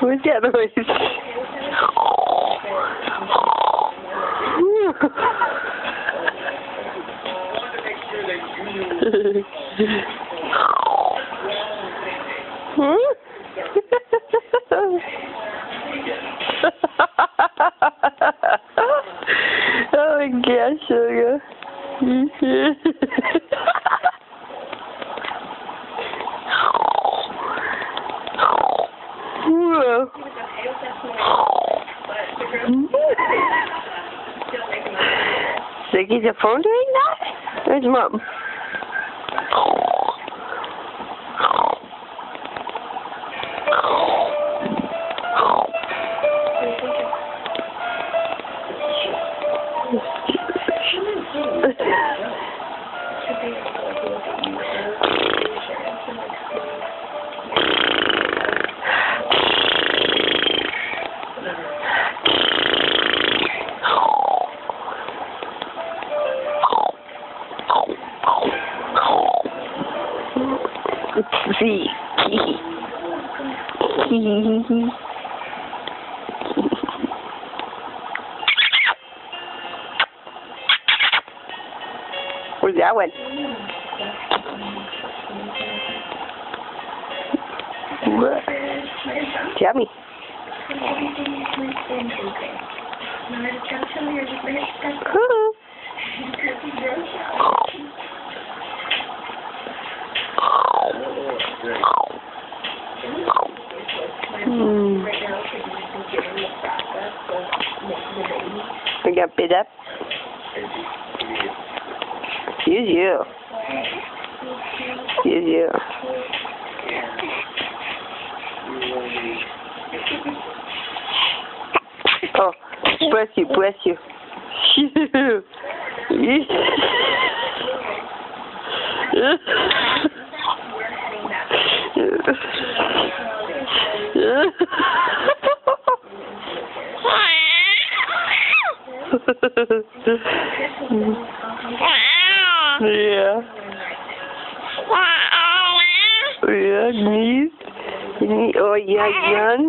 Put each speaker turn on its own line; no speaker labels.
What's that noise? Oh my gosh, sugar. Like, is your phone doing that? Where's Mom? See. Where's that one? Yummy. We got bit up. Excuse you. Excuse you. Oh, bless you, bless you. Yeah. Yeah, knees. Oh, yeah, Jan.